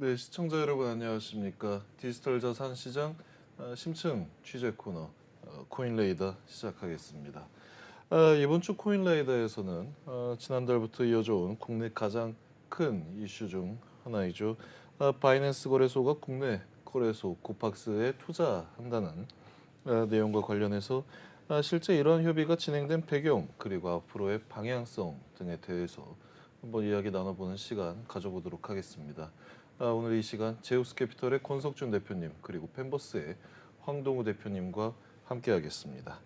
네, 시청자 여러분 안녕하십니까? 디지털 자산 시장 심층 취재 코너 코인레이더 시작하겠습니다. 이번 주 코인레이더에서는 지난달부터 이어져온 국내 가장 큰 이슈 중 하나이죠. 바이낸스 거래소가 국내 거래소 코팍스에 투자한다는 내용과 관련해서 실제 이러한 협의가 진행된 배경 그리고 앞으로의 방향성 등에 대해서 한번 이야기 나눠보는 시간 가져보도록 하겠습니다. 오늘 이 시간 제우스캐피털의 권석준 대표님 그리고 펜버스의 황동우 대표님과 함께하겠습니다.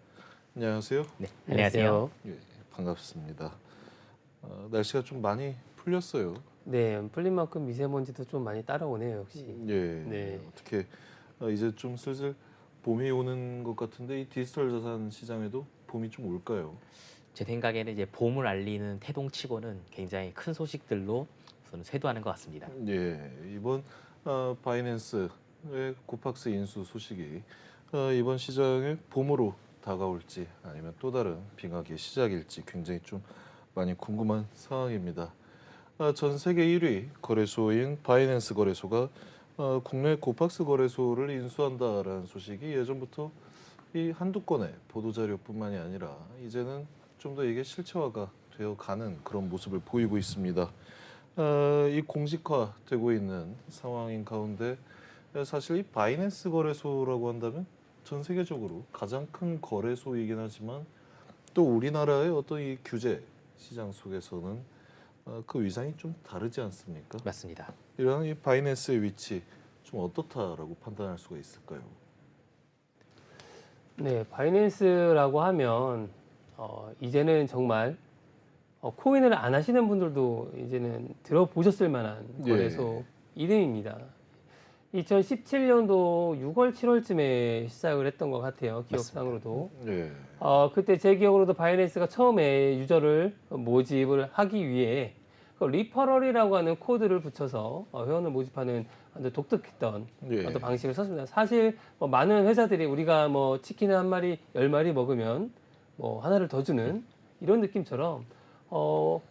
안녕하세요. 네, 안녕하세요. 예, 반갑습니다. 날씨가 좀 많이 풀렸어요. 네, 풀린 만큼 미세먼지도 좀 많이 따라오네요, 역시. 예, 네. 어떻게 이제 좀 슬슬 봄이 오는 것 같은데 이 디지털 자산 시장에도 봄이 좀 올까요? 제 생각에는 이제 봄을 알리는 태동치고는 굉장히 큰 소식들로 저는 쇄도하는 것 같습니다. 예, 이번 바이낸스의 코팍스 인수 소식이 이번 시장의 봄으로 다가올지 아니면 또 다른 빙하기의 시작일지 굉장히 좀 많이 궁금한 상황입니다. 전 세계 1위 거래소인 바이낸스 거래소가 국내 코팍스 거래소를 인수한다라는 소식이 예전부터 이 한두 건의 보도자료뿐만이 아니라 이제는 좀 더 이게 실체화가 되어가는 그런 모습을 보이고 있습니다. 이 공식화되고 있는 상황인 가운데 사실 이 바이낸스 거래소라고 한다면 전 세계적으로 가장 큰 거래소이긴 하지만 또 우리나라의 어떤 이 규제 시장 속에서는 그 위상이 좀 다르지 않습니까? 맞습니다. 이런 이 바이낸스의 위치 좀 어떻다라고 판단할 수가 있을까요? 네, 바이낸스라고 하면 이제는 정말 코인을 안 하시는 분들도 이제는 들어보셨을 만한 거래소 이름입니다. 2017년도 6월, 7월쯤에 시작을 했던 것 같아요. 기억상으로도. 네. 그때 제 기억으로도 바이낸스가 처음에 유저를 모집을 하기 위해 그 리퍼럴이라고 하는 코드를 붙여서 회원을 모집하는 아주 독특했던 어떤 방식을 썼습니다. 사실 많은 회사들이 우리가 치킨 한 마리, 10마리 먹으면 하나를 더 주는 이런 느낌처럼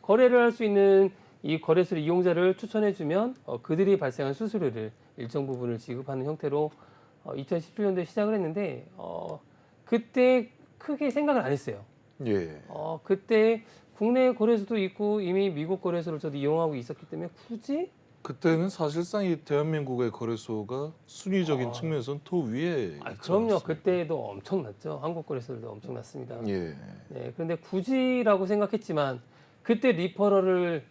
거래를 할 수 있는 이 거래소 이용자를 추천해주면 그들이 발생한 수수료를 일정 부분을 지급하는 형태로 2017년도에 시작을 했는데 그때 크게 생각을 안 했어요. 예. 그때 국내 거래소도 있고 이미 미국 거래소를 저도 이용하고 있었기 때문에 굳이 그때는 사실상 이 대한민국의 거래소가 순위적인 측면에서는 더 위에 그럼요. 않았습니까? 그때도 엄청났죠. 한국 거래소들도 엄청났습니다. 예. 네, 그런데 굳이라고 생각했지만 그때 리퍼럴을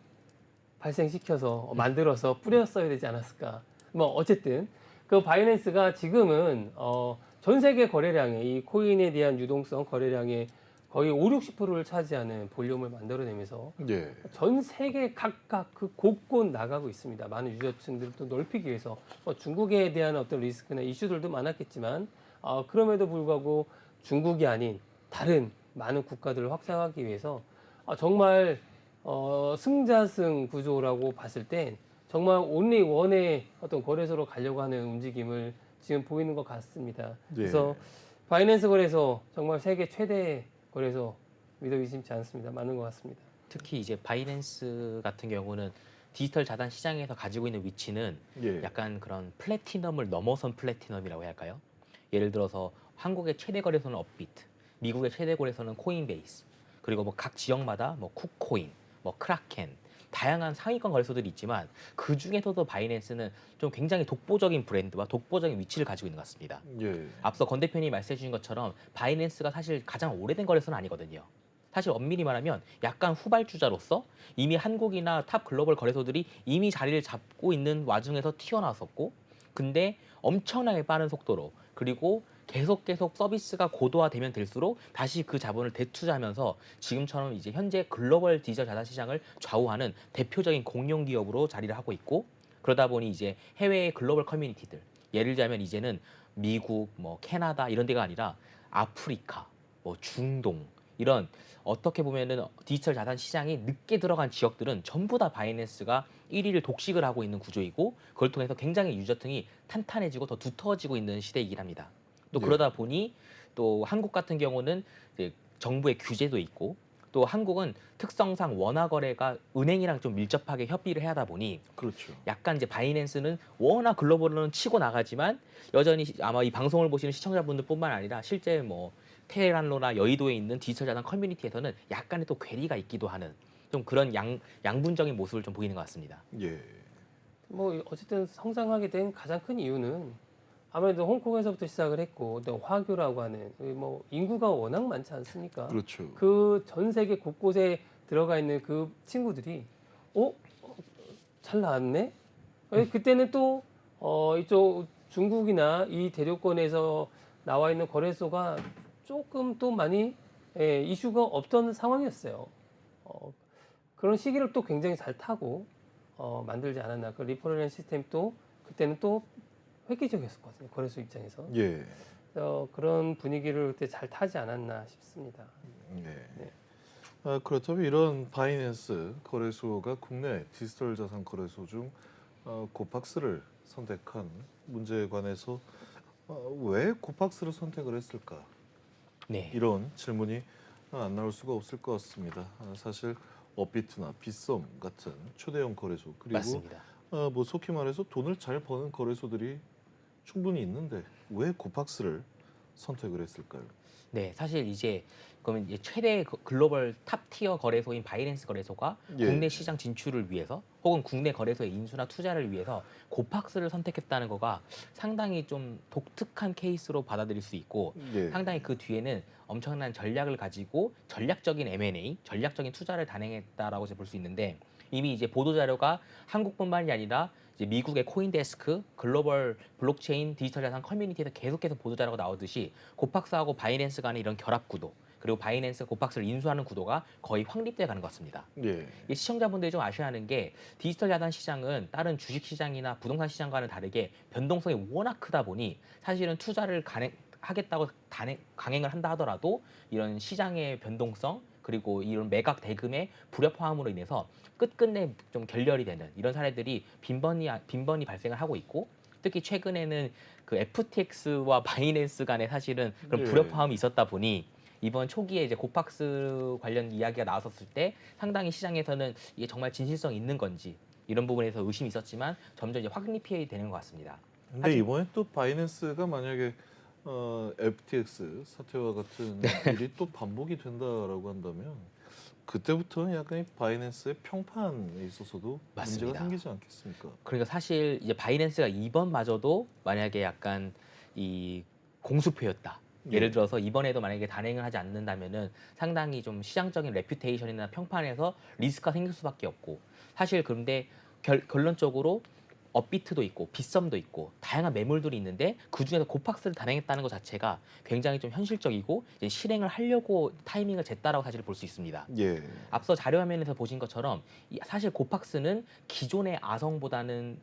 발생시켜서 만들어서 뿌렸어야 되지 않았을까. 어쨌든 그 바이낸스가 지금은 전 세계 거래량의 이 코인에 대한 유동성 거래량의 거의 50~60%를 차지하는 볼륨을 만들어내면서 예. 전 세계 각각 그 곳곳 나가고 있습니다. 많은 유저층들을 또 넓히기 위해서 중국에 대한 어떤 리스크나 이슈들도 많았겠지만 그럼에도 불구하고 중국이 아닌 다른 많은 국가들을 확장하기 위해서 정말 승자승 구조라고 봤을 땐 정말 온리 원의 어떤 거래소로 가려고 하는 움직임을 지금 보이는 것 같습니다. 그래서 바이낸스 거래소 정말 세계 최대 거래소 믿어 의심치 않습니다. 맞는 것 같습니다. 특히 이제 바이낸스 같은 경우는 디지털 자산 시장에서 가지고 있는 위치는 약간 그런 플래티넘을 넘어선 플래티넘이라고 해야 할까요? 예를 들어서 한국의 최대 거래소는 업비트, 미국의 최대 거래소는 코인베이스, 그리고 각 지역마다 쿠코인, 크라켄, 다양한 상위권 거래소들이 있지만 그 중에서도 바이낸스는 좀 굉장히 독보적인 브랜드와 독보적인 위치를 가지고 있는 것 같습니다. 앞서 권 대표님이 말씀해 주신 것처럼 바이낸스가 사실 가장 오래된 거래소는 아니거든요. 사실 엄밀히 말하면 약간 후발주자로서 이미 한국이나 탑 글로벌 거래소들이 이미 자리를 잡고 있는 와중에서 튀어나왔었고, 근데 엄청나게 빠른 속도로 그리고 계속 서비스가 고도화되면 될수록 다시 그 자본을 되투자하면서 지금처럼 이제 현재 글로벌 디지털 자산 시장을 좌우하는 대표적인 공룡 기업으로 자리를 하고 있고, 그러다 보니 이제 해외의 글로벌 커뮤니티들, 예를 들자면 이제는 미국, 캐나다 이런 데가 아니라 아프리카, 중동 이런 어떻게 보면은 디지털 자산 시장이 늦게 들어간 지역들은 전부 다 바이낸스가 1위를 독식을 하고 있는 구조이고, 그걸 통해서 굉장히 유저층이 탄탄해지고 더 두터워지고 있는 시대이긴 합니다. 또 그러다 보니 또 한국 같은 경우는 이제 정부의 규제도 있고 또 한국은 특성상 원화 거래가 은행이랑 좀 밀접하게 협의를 해야 하다 보니 그렇죠. 약간 이제 바이낸스는 워낙 글로벌로는 치고 나가지만 여전히 아마 이 방송을 보시는 시청자분들뿐만 아니라 실제 뭐 테헤란로나 여의도에 있는 디지털 자산 커뮤니티에서는 약간의 또 괴리가 있기도 하는 좀 그런 양분적인 모습을 좀 보이는 것 같습니다. 예. 뭐 어쨌든 성장하게 된 가장 큰 이유는 아무래도 홍콩에서부터 시작을 했고, 또 화교라고 하는 뭐 인구가 워낙 많지 않습니까? 그렇죠. 그 전 세계 곳곳에 들어가 있는 그 친구들이 잘 나왔네. 그때는 또 이쪽 중국이나 이 대륙권에서 나와 있는 거래소가 조금 또 많이 이슈가 없던 상황이었어요. 그런 시기를 또 굉장히 잘 타고 만들지 않았나. 그 리퍼럴이라는 시스템도 그때는 또 획기적이었거든요. 거래소 입장에서. 예. 그런 분위기를 그때 잘 타지 않았나 싶습니다. 네. 네. 그렇다면 이런 바이낸스 거래소가 국내 디지털 자산 거래소 중 코팍스를 선택한 문제에 관해서 왜 코팍스를 선택을 했을까? 네. 이런 질문이 안 나올 수가 없을 것 같습니다. 사실 업비트나 빗썸 같은 초대형 거래소 그리고 맞습니다. 뭐 속히 말해서 돈을 잘 버는 거래소들이 충분히 있는데 왜 코팍스를 선택을 했을까요? 네, 사실 이제 그러면 이제 최대 글로벌 탑 티어 거래소인 바이낸스 거래소가 예. 국내 시장 진출을 위해서 혹은 국내 거래소의 인수나 투자를 위해서 코팍스를 선택했다는 거가 상당히 좀 독특한 케이스로 받아들일 수 있고 예. 상당히 그 뒤에는 엄청난 전략을 가지고 전략적인 M&A, 전략적인 투자를 단행했다라고 볼 수 있는데 이미 이제 보도 자료가 한국뿐만이 아니라 이제 미국의 코인데스크, 글로벌 블록체인 디지털 자산 커뮤니티에서 계속해서 보도 자료가 나오듯이 코팍스하고 바이낸스 간의 이런 결합 구도 그리고 바이낸스 코팍스를 인수하는 구도가 거의 확립돼 가는 것 같습니다. 예. 이 시청자분들이 좀 아셔야 하는 게 디지털 자산 시장은 다른 주식 시장이나 부동산 시장과는 다르게 변동성이 워낙 크다 보니 사실은 투자를 하겠다고 강행을 한다 하더라도 이런 시장의 변동성 그리고 이런 매각 대금의 불협화음으로 인해서 끝끝내 좀 결렬이 되는 이런 사례들이 빈번히 발생을 하고 있고 특히 최근에는 그 FTX와 바이낸스 간에 사실은 그런 예. 불협화음이 있었다 보니 이번 초기에 이제 코팍스 관련 이야기가 나왔었을 때 상당히 시장에서는 이게 정말 진실성 있는 건지 이런 부분에서 의심이 있었지만 점점 이제 확립이 되는 것 같습니다. 근데 이번에 또 바이낸스가 만약에 FTX 사태와 같은 일이 또 반복이 된다라고 한다면 그때부터는 약간 이 바이낸스의 평판에 있어서도 맞습니다. 문제가 생기지 않겠습니까? 그러니까 사실 이제 바이낸스가 이번마저도 만약에 약간 이 공수표였다. 예를 들어서 이번에도 만약에 단행을 하지 않는다면은 상당히 좀 시장적인 레퓨테이션이나 평판에서 리스크가 생길 수밖에 없고 사실 그런데 결론적으로 업비트도 있고 빗썸도 있고 다양한 매물들이 있는데 그 중에서 코팍스를 단행했다는 것 자체가 굉장히 좀 현실적이고 이제 실행을 하려고 타이밍을 쟀다라고 사실 볼 수 있습니다. 예. 앞서 자료 화면에서 보신 것처럼 사실 코팍스는 기존의 아성보다는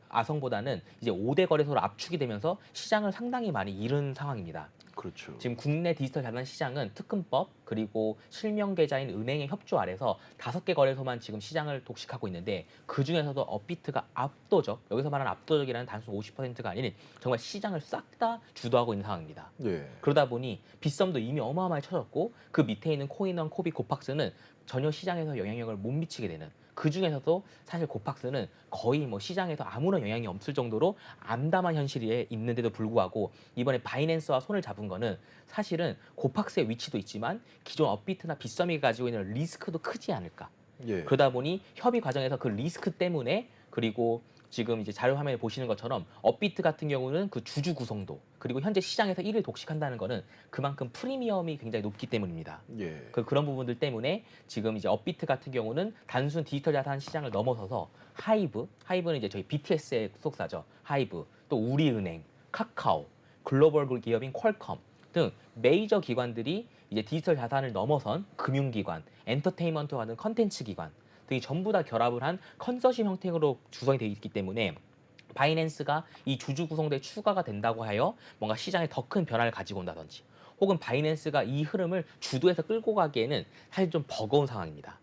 이제 5대 거래소로 압축이 되면서 시장을 상당히 많이 잃은 상황입니다. 그렇죠. 지금 국내 디지털 자산 시장은 특금법 그리고 실명 계좌인 은행의 협조 아래서 5개 거래소만 지금 시장을 독식하고 있는데 그 중에서도 업비트가 압도적, 여기서 말하는 압도적이라는 단순 50%가 아닌 정말 시장을 싹 다 주도하고 있는 상황입니다. 예. 그러다 보니 빗썸도 이미 어마어마하게 쳐졌고 그 밑에 있는 코인원, 코비, 코팍스는 전혀 시장에서 영향력을 못 미치게 되는 그 중에서도 사실 코팍스는 거의 뭐 시장에서 아무런 영향이 없을 정도로 암담한 현실에 있는데도 불구하고 이번에 바이낸스와 손을 잡은 거는 사실은 코팍스의 위치도 있지만 기존 업비트나 빗썸이 가지고 있는 리스크도 크지 않을까. 예. 그러다 보니 협의 과정에서 그 리스크 때문에 그리고 지금 이제 자료 화면에 보시는 것처럼 업비트 같은 경우는 그 주주 구성도 그리고 현재 시장에서 1위를 독식한다는 거는 그만큼 프리미엄이 굉장히 높기 때문입니다. 예. 그런 부분들 때문에 지금 이제 업비트 같은 경우는 단순 디지털 자산 시장을 넘어서서 하이브는 이제 저희 BTS의 소속사죠. 하이브, 또 우리은행, 카카오, 글로벌 기업인 퀄컴 등 메이저 기관들이 이제 디지털 자산을 넘어선 금융기관, 엔터테인먼트와 같은 컨텐츠 기관 등이 전부 다 결합을 한 컨소시엄 형태로 구성이 되어 있기 때문에 바이낸스가 이 주주 구성대에 추가가 된다고 하여 뭔가 시장에 더 큰 변화를 가지고 온다든지 혹은 바이낸스가 이 흐름을 주도해서 끌고 가기에는 사실 좀 버거운 상황입니다.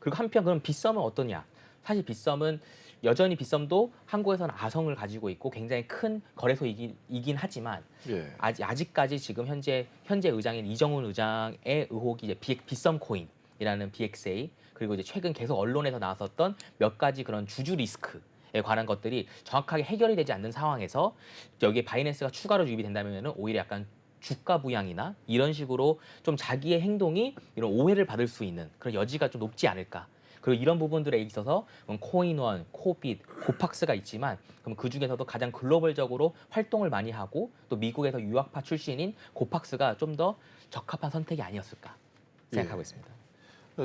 그리고 한편 그럼 빗썸은 어떠냐? 사실 빗썸은 여전히 빗썸도 한국에서는 아성을 가지고 있고 굉장히 큰 거래소이긴 하지만 예. 아직까지 지금 현재 의장인 이정훈 의장의 의혹이 이제 빗썸 코인 이라는 BXA 그리고 이제 최근 계속 언론에서 나왔었던 몇 가지 그런 주주 리스크에 관한 것들이 정확하게 해결이 되지 않는 상황에서 여기에 바이낸스가 추가로 유입이 된다면 오히려 약간 주가 부양이나 이런 식으로 좀 자기의 행동이 이런 오해를 받을 수 있는 그런 여지가 좀 높지 않을까. 그리고 이런 부분들에 있어서 코인원, 코빗, 고팍스가 있지만 그럼 그 중에서도 가장 글로벌적으로 활동을 많이 하고 또 미국에서 유학파 출신인 고팍스가 좀 더 적합한 선택이 아니었을까 생각하고 있습니다.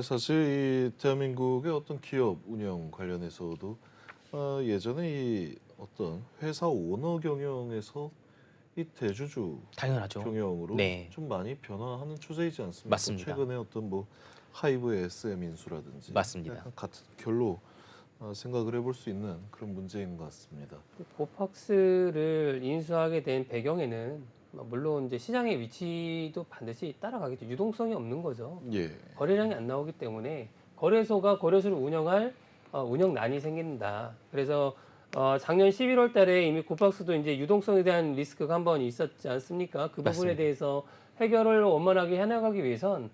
사실 이 대한민국의 어떤 기업 운영 관련해서도 예전에 이 어떤 회사 오너 경영에서 이 대주주 당연하죠. 경영으로 네. 좀 많이 변화하는 추세이지 않습니까? 맞습니다. 최근에 어떤 뭐 하이브의 SM 인수라든지 맞습니다. 약간 같은 결로 생각을 해볼 수 있는 그런 문제인 것 같습니다. 고팍스를 인수하게 된 배경에는 물론 이제 시장의 위치도 반드시 따라가겠죠. 유동성이 없는 거죠. 예, 거래량이 안 나오기 때문에 거래소가 거래소를 운영할 운영난이 생긴다. 그래서 작년 11월 달에 이미 고팍스도 이제 유동성에 대한 리스크가 한 번 있었지 않습니까? 그 부분에 맞습니다. 대해서 해결을 원만하게 해나가기 위해선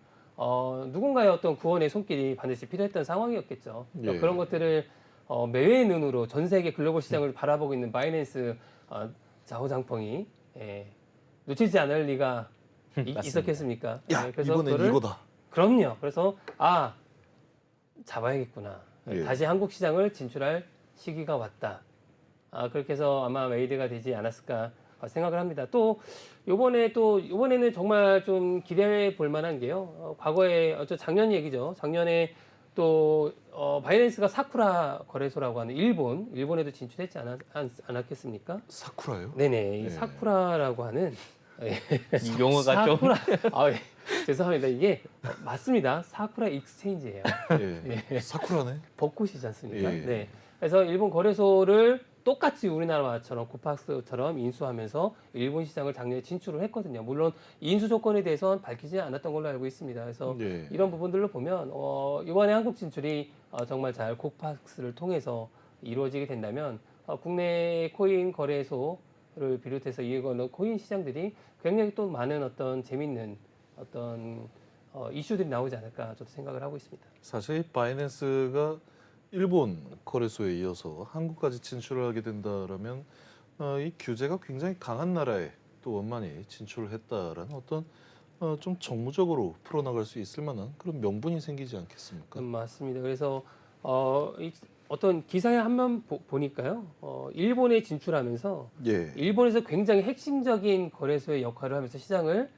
누군가의 어떤 구원의 손길이 반드시 필요했던 상황이었겠죠. 그러니까 예. 그런 것들을 매의 눈으로 전 세계 글로벌 시장을 바라보고 있는 바이낸스 자호장펑이 놓치지 않을 리가 맞습니다. 있었겠습니까? 야 네, 그래서 이번엔 그거를 이거다. 그럼요. 그래서 잡아야겠구나. 예. 다시 한국 시장을 진출할 시기가 왔다. 그렇게 해서 아마 메이드가 되지 않았을까 생각을 합니다. 이번에는 정말 좀 기대해 볼 만한 게요. 과거에 작년 얘기죠. 작년에 또 바이낸스가 사쿠라 거래소라고 하는 일본에도 진출했지 않았겠습니까? 사쿠라요? 네네. 이 네. 사쿠라라고 하는 이 용어가 좀 사쿠라. 죄송합니다. 이게 맞습니다. 사쿠라 익스체인지예요. 예. 사쿠라네. 벚꽃이지 않습니까? 예. 네. 그래서 일본 거래소를 똑같이 우리나라처럼 고팍스처럼 인수하면서 일본 시장을 작년에 진출을 했거든요. 물론 인수 조건에 대해서는 밝히지 않았던 걸로 알고 있습니다. 그래서 예. 이런 부분들로 보면 이번에 한국 진출이 정말 잘 고팍스를 통해서 이루어지게 된다면 국내 코인 거래소를 비롯해서 이거는 코인 시장들이 굉장히 또 많은 어떤 재밌는 어떤 이슈들이 나오지 않을까 저도 생각을 하고 있습니다. 사실 바이낸스가 일본 거래소에 이어서 한국까지 진출을 하게 된다라면 이 규제가 굉장히 강한 나라에 또 원만히 진출을 했다라는 어떤 좀 정무적으로 풀어나갈 수 있을 만한 그런 명분이 생기지 않겠습니까? 맞습니다. 그래서 어떤 기사에 한번 보니까요. 일본에 진출하면서 예. 일본에서 굉장히 핵심적인 거래소의 역할을 하면서 시장을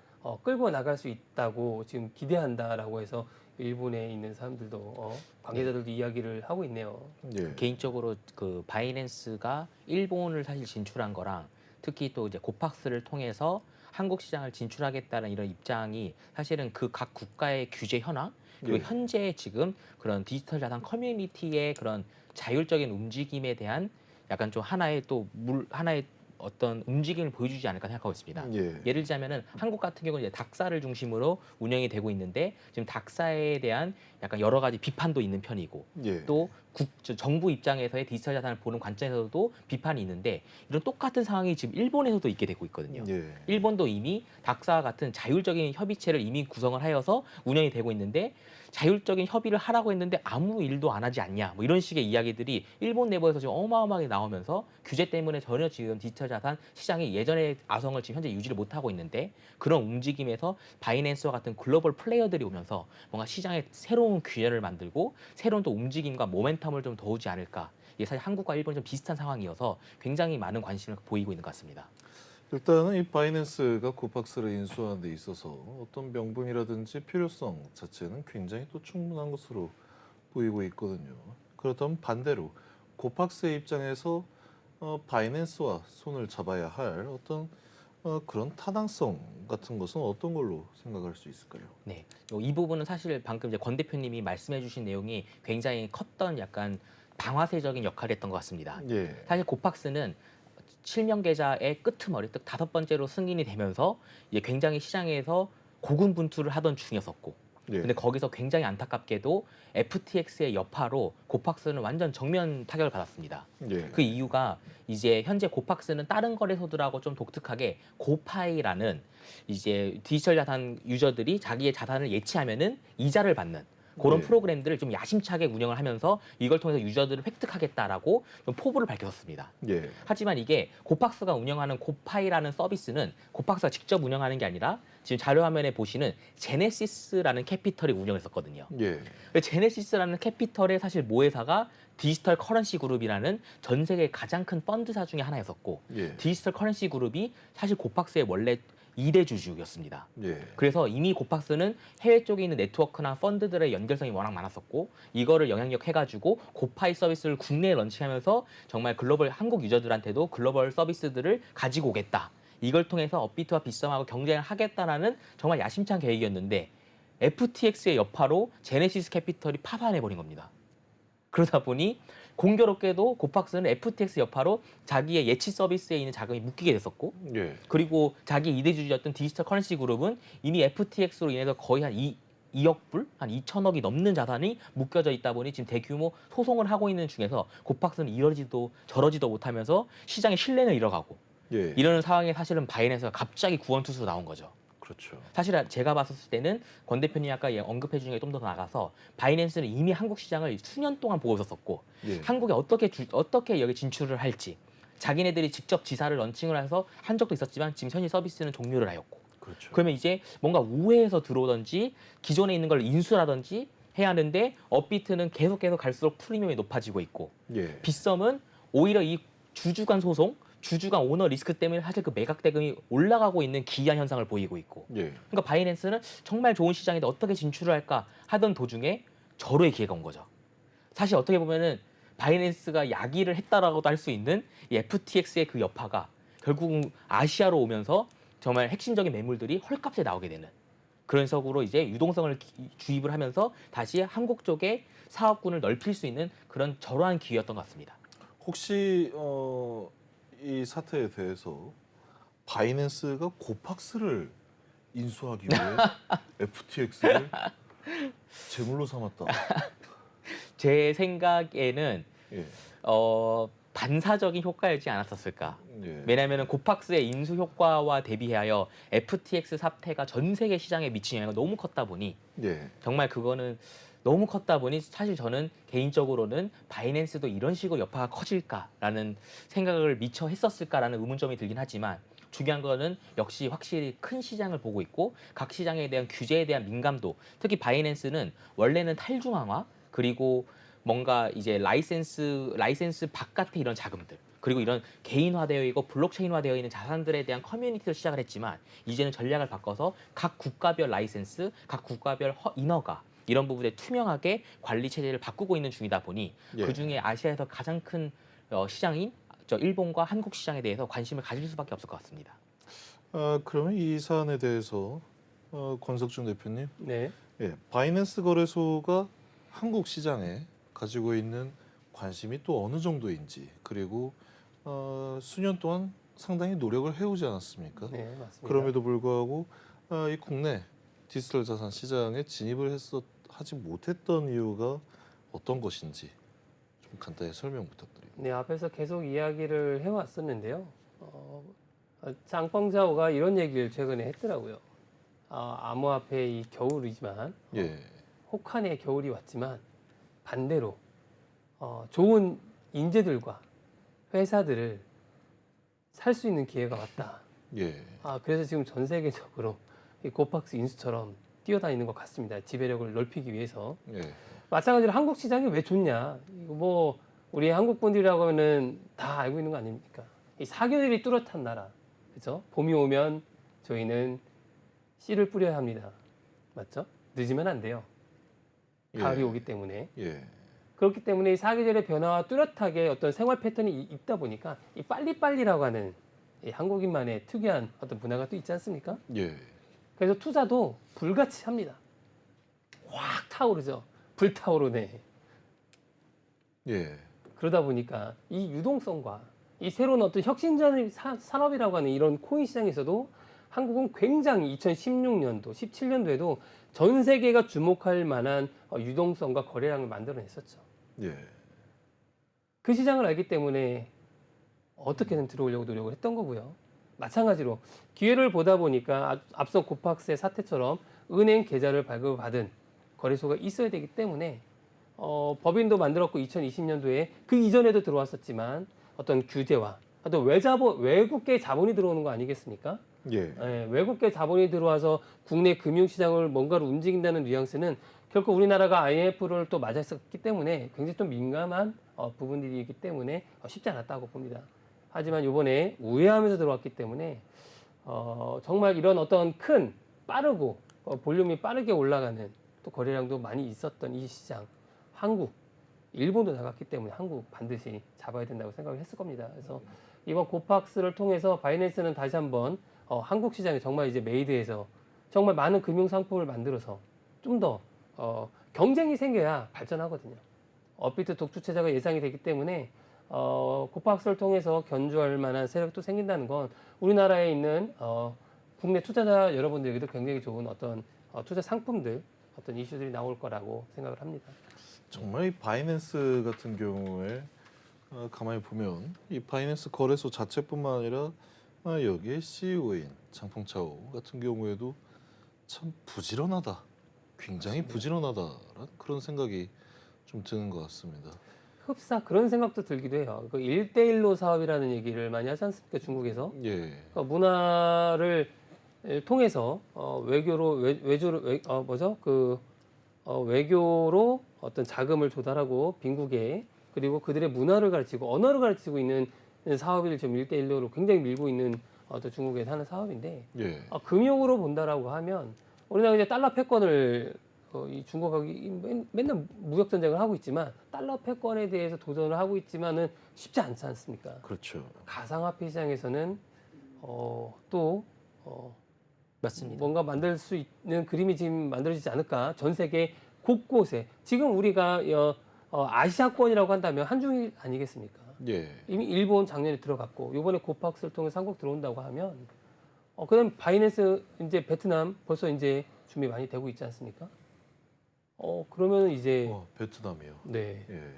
끌고 나갈 수 있다고 지금 기대한다라고 해서 일본에 있는 사람들도 관계자들도 이야기를 하고 있네요. 예. 개인적으로 그 바이낸스가 일본을 사실 진출한 거랑 특히 또 이제 고팍스를 통해서 한국 시장을 진출하겠다는 이런 입장이 사실은 그 각 국가의 규제 현황 그리고 예. 현재 지금 그런 디지털 자산 커뮤니티의 그런 자율적인 움직임에 대한 약간 좀 하나의 어떤 움직임을 보여주지 않을까 생각하고 있습니다. 예. 예를 들자면은 한국 같은 경우는 이제 닥사를 중심으로 운영이 되고 있는데 지금 닥사에 대한 약간 여러 가지 비판도 있는 편이고 예. 또 정부 입장에서의 디지털 자산을 보는 관점에서도 비판이 있는데 이런 똑같은 상황이 지금 일본에서도 있게 되고 있거든요. 예. 일본도 이미 닥사와 같은 자율적인 협의체를 이미 구성을 하여서 운영이 되고 있는데 자율적인 협의를 하라고 했는데 아무 일도 안 하지 않냐 뭐 이런 식의 이야기들이 일본 내부에서 지금 어마어마하게 나오면서 규제 때문에 전혀 지금 디지털 자산 시장이 예전의 아성을 지금 현재 유지를 못하고 있는데 그런 움직임에서 바이낸스와 같은 글로벌 플레이어들이 오면서 뭔가 시장에 새로운 규제를 만들고 새로운 또 움직임과 모멘텀을 좀 더우지 않을까. 이게 사실 한국과 일본이 좀 비슷한 상황이어서 굉장히 많은 관심을 보이고 있는 것 같습니다. 일단은 이 바이낸스가 고팍스를 인수하는 데 있어서 어떤 명분이라든지 필요성 자체는 굉장히 또 충분한 것으로 보이고 있거든요. 그렇다면 반대로 고팍스의 입장에서 바이낸스와 손을 잡아야 할 어떤 그런 타당성 같은 것은 어떤 걸로 생각할 수 있을까요? 네, 이 부분은 사실 방금 이제 권 대표님이 말씀해주신 내용이 굉장히 컸던 약간 방아쇠적인 역할을 했던 것 같습니다. 예. 사실 고팍스는 실명 계좌의 끄트머리, 즉 5번째로 승인이 되면서 이제 굉장히 시장에서 고군분투를 하던 중이었었고, 예. 근데 거기서 굉장히 안타깝게도 FTX의 여파로 고팍스는 완전 정면 타격을 받았습니다. 예. 그 이유가 이제 현재 고팍스는 다른 거래소들하고 좀 독특하게 고파이라는 이제 디지털 자산 유저들이 자기의 자산을 예치하면은 이자를 받는 그런 네. 프로그램들을 좀 야심차게 운영을 하면서 이걸 통해서 유저들을 획득하겠다라고 좀 포부를 밝혔었습니다. 예. 하지만 이게 고팍스가 운영하는 고파이라는 서비스는 고팍스가 직접 운영하는 게 아니라 지금 자료 화면에 보시는 제네시스라는 캐피털이 운영했었거든요. 예. 제네시스라는 캐피털의 사실 모회사가 디지털 커런시 그룹이라는 전 세계 가장 큰 펀드사 중에 하나였었고 예. 디지털 커런시 그룹이 사실 고팍스의 원래 2대 주주였습니다. 예. 그래서 이미 고팍스는 해외 쪽에 있는 네트워크나 펀드들의 연결성이 워낙 많았었고 이거를 영향력 해가지고 고파이 서비스를 국내에 런칭하면서 정말 글로벌 한국 유저들한테도 글로벌 서비스들을 가지고 오겠다. 이걸 통해서 업비트와 빗썸하고 경쟁을 하겠다라는 정말 야심찬 계획이었는데 FTX의 여파로 제네시스 캐피털이 파산해버린 겁니다. 그러다 보니 공교롭게도 고팍스는 FTX 여파로 자기의 예치 서비스에 있는 자금이 묶이게 됐었고 예. 그리고 자기 2대 주주였던 디지털 커런시 그룹은 이미 FTX로 인해서 거의 한 2억 불? 한 2천억이 넘는 자산이 묶여져 있다 보니 지금 대규모 소송을 하고 있는 중에서 고팍스는 이러지도 저러지도 못하면서 시장의 신뢰는 잃어가고 예. 이러는 상황에 사실은 바이낸스가 갑자기 구원투수로 나온 거죠. 그렇죠. 사실 제가 봤을 때는 권 대표님이 아까 언급해 주신 게 좀 더 나가서 바이낸스는 이미 한국 시장을 수년 동안 보고 있었고 예. 한국에 어떻게 여기 진출을 할지 자기네들이 직접 지사를 런칭을 해서 한 적도 있었지만 지금 현재 서비스는 종료를 하였고 그렇죠. 그러면 이제 뭔가 우회해서 들어오든지 기존에 있는 걸 인수라든지 해야 하는데 업비트는 계속 갈수록 프리미엄이 높아지고 있고 예. 빗썸은 오히려 이 주주간 소송 주주간 오너 리스크 때문에 사실 그 매각 대금이 올라가고 있는 기이한 현상을 보이고 있고 예. 그러니까 바이낸스는 정말 좋은 시장인데 어떻게 진출을 할까 하던 도중에 절호의 기회가 온 거죠. 사실 어떻게 보면은 바이낸스가 야기를 했다라고도 할 수 있는 이 FTX의 그 여파가 결국 아시아로 오면서 정말 핵심적인 매물들이 헐값에 나오게 되는 그런 식으로 이제 유동성을 주입을 하면서 다시 한국 쪽에 사업군을 넓힐 수 있는 그런 저러한 기회였던 것 같습니다. 혹시 이 사태에 대해서 바이낸스가 고팍스를 인수하기 위해 FTX를 제물로 삼았다. 제 생각에는 예. 반사적인 효과이지 않았었을까. 예. 왜냐하면 고팍스의 인수 효과와 대비하여 FTX 사태가 전 세계 시장에 미친 영향이 너무 컸다 보니 예. 정말 그거는 너무 컸다 보니 사실 저는 개인적으로는 바이낸스도 이런 식으로 여파가 커질까라는 생각을 미처 했었을까라는 의문점이 들긴 하지만 중요한 거는 역시 확실히 큰 시장을 보고 있고 각 시장에 대한 규제에 대한 민감도 특히 바이낸스는 원래는 탈중앙화 그리고 뭔가 이제 라이센스 바깥의 이런 자금들 그리고 이런 개인화되어 있고 블록체인화되어 있는 자산들에 대한 커뮤니티를 시작을 했지만 이제는 전략을 바꿔서 각 국가별 라이센스, 각 국가별 인허가 이런 부분에 투명하게 관리 체제를 바꾸고 있는 중이다 보니 예. 그중에 아시아에서 가장 큰 시장인 일본과 한국 시장에 대해서 관심을 가질 수밖에 없을 것 같습니다. 그러면 이 사안에 대해서 권석준 대표님, 네. 예, 바이낸스 거래소가 한국 시장에 가지고 있는 관심이 또 어느 정도인지 그리고 수년 동안 상당히 노력을 해오지 않았습니까? 네, 맞습니다. 그럼에도 불구하고 이 국내 디지털 자산 시장에 진입을 하지 못했던 이유가 어떤 것인지 좀 간단히 설명 부탁드립니다. 네, 앞에서 계속 이야기를 해왔었는데요. 장펑자오가 이런 얘기를 최근에 했더라고요. 암호화폐 이 겨울이지만 예, 혹한의 겨울이 왔지만 반대로 좋은 인재들과 회사들을 살 수 있는 기회가 왔다. 예, 그래서 지금 전 세계적으로 이 고팍스 인수처럼 뛰어다니는 것 같습니다. 지배력을 넓히기 위해서. 예, 마찬가지로 한국 시장이 왜 좋냐? 이거 뭐 우리 한국 분들이라고 하면은 다 알고 있는 거 아닙니까? 이 사계절이 뚜렷한 나라, 그렇죠? 봄이 오면 저희는 씨를 뿌려야 합니다. 맞죠? 늦으면 안 돼요. 가을이 예. 오기 때문에. 예, 그렇기 때문에 이 사계절의 변화와 뚜렷하게 어떤 생활 패턴이 있다 보니까 이 빨리빨리라고 하는 이 한국인만의 특이한 어떤 문화가 또 있지 않습니까? 예, 그래서 투자도 불같이 합니다. 확 타오르죠. 불타오르네. 예, 그러다 보니까 이 유동성과 이 새로운 어떤 혁신적인 산업이라고 하는 이런 코인 시장에서도 한국은 굉장히 2016년도, 17년도에도 전 세계가 주목할 만한 유동성과 거래량을 만들어냈었죠. 예, 그 시장을 알기 때문에 어떻게든 들어오려고 노력을 했던 거고요. 마찬가지로 기회를 보다 보니까 앞서 고팍스의 사태처럼 은행 계좌를 발급받은 거래소가 있어야 되기 때문에 법인도 만들었고 2020년도에 그 이전에도 들어왔었지만 어떤 규제와 또 외국계 자본이 들어오는 거 아니겠습니까? 예. 예, 외국계 자본이 들어와서 국내 금융시장을 뭔가를 움직인다는 뉘앙스는 결코 우리나라가 IMF를 또 맞았었기 때문에 굉장히 좀 민감한 부분들이기 때문에 쉽지 않았다고 봅니다. 하지만 이번에 우회하면서 들어왔기 때문에 정말 이런 어떤 큰 빠르고 볼륨이 빠르게 올라가는 또 거래량도 많이 있었던 이 시장, 한국, 일본도 나갔기 때문에 한국 반드시 잡아야 된다고 생각을 했을 겁니다. 그래서 이번 고팍스를 통해서 바이낸스는 다시 한번 한국 시장에 정말 이제 메이드에서 정말 많은 금융 상품을 만들어서 좀 더 경쟁이 생겨야 발전하거든요. 업비트 독주 체제가 예상이 되기 때문에 고팍스를 통해서 견주할 만한 세력도 생긴다는 건 우리나라에 있는 국내 투자자 여러분들에게도 굉장히 좋은 어떤 투자 상품들, 어떤 이슈들이 나올 거라고 생각을 합니다. 정말 이 바이낸스 같은 경우에 가만히 보면 이 바이낸스 거래소 자체뿐만 아니라 여기에 CEO인 장펑차오 같은 경우에도 참 부지런하다, 굉장히 부지런하다라는 그런 생각이 좀 드는 것 같습니다. 흡사 그런 생각도 들기도 해요. 그 1대1로 사업이라는 얘기를 많이 하지 않습니까? 중국에서. 예, 그러니까 문화를 통해서 외교로 어떤 자금을 조달하고 빈국에 그리고 그들의 문화를 가르치고 언어를 가르치고 있는 사업을 지금 1대1로 굉장히 밀고 있는 또 중국에서 하는 사업인데 예, 금융으로 본다라고 하면 우리나라 이제 달러 패권을 이 중국하고 맨날 무역 전쟁을 하고 있지만 달러 패권에 대해서 도전을 하고 있지만은 쉽지 않지 않습니까? 그렇죠. 가상화폐 시장에서는 또 맞습니다. 뭔가 만들 수 있는 그림이 지금 만들어지지 않을까? 전 세계 곳곳에 지금 우리가 아시아권이라고 한다면 한중일 아니겠습니까? 예, 이미 일본 작년에 들어갔고 이번에 고팍스를 통해서 한국 들어온다고 하면 그다음 바이낸스 이제 베트남 벌써 이제 준비 많이 되고 있지 않습니까? 그러면 이제 베트남이요. 네. 예,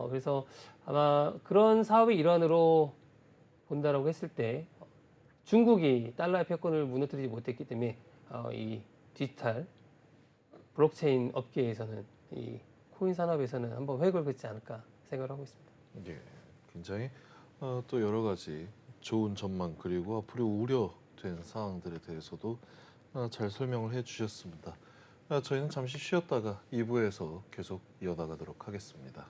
그래서 아마 그런 사업의 일환으로 본다라고 했을 때 중국이 달러의 패권을 무너뜨리지 못했기 때문에 이 디지털 블록체인 업계에서는 이 코인 산업에서는 한번 획을 긋지 않을까 생각을 하고 있습니다. 예, 굉장히 또 여러 가지 좋은 전망 그리고 앞으로 우려된 사항들에 대해서도 잘 설명을 해주셨습니다. 저희는 잠시 쉬었다가 2부에서 계속 이어나가도록 하겠습니다.